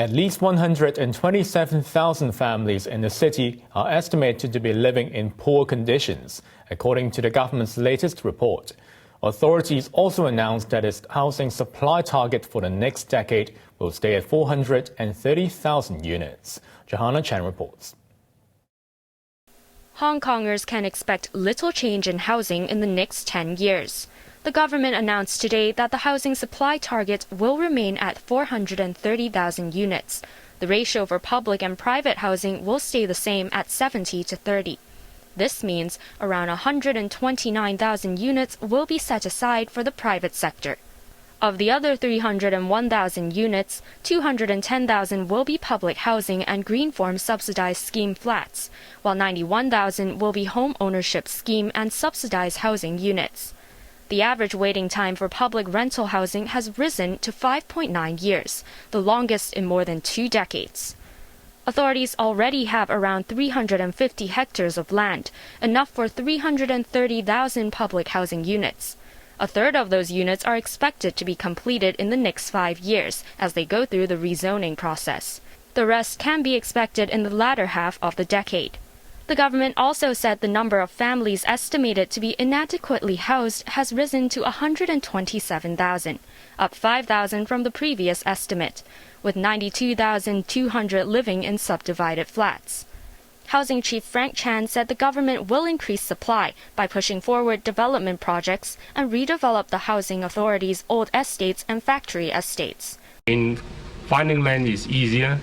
At least 127,000 families in the city are estimated to be living in poor conditions, according to the government's latest report. Authorities also announced that its housing supply target for the next decade will stay at 430,000 units. Johanna Chan reports. Hong Kongers can expect little change in housing in the next 10 years. The government announced today that the housing supply target will remain at 430,000 units. The ratio for public and private housing will stay the same at 70-30. This means around 129,000 units will be set aside for the private sector. Of the other 301,000 units, 210,000 will be public housing and green form subsidized scheme flats, while 91,000 will be home ownership scheme and subsidized housing units. The average waiting time for public rental housing has risen to 5.9 years, the longest in more than 2 decades. Authorities already have around 350 hectares of land, enough for 330,000 public housing units. A third of those units are expected to be completed in the next 5 years as they go through the rezoning process. The rest can be expected in the latter half of the decade. The government also said the number of families estimated to be inadequately housed has risen to 127,000, up 5,000 from the previous estimate, with 92,200 living in subdivided flats. Housing Chief Frank Chan said the government will increase supply by pushing forward development projects and redevelop the housing authority's old estates and factory estates. Finding land is easier,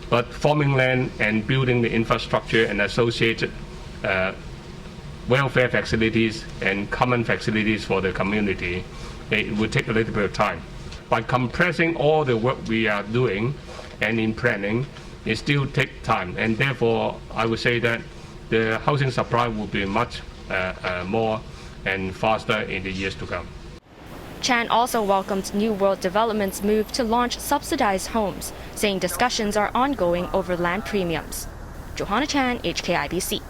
but forming land and building the infrastructure and associated welfare facilities and common facilities for the community, it will take a little bit of time. By compressing all the work we are doing and in planning, it still takes time, and therefore I would say that the housing supply will be much more and faster in the years to come. Chan also welcomed New World Development's move to launch subsidized homes, saying discussions are ongoing over land premiums. Johanna Chan, HKIBC.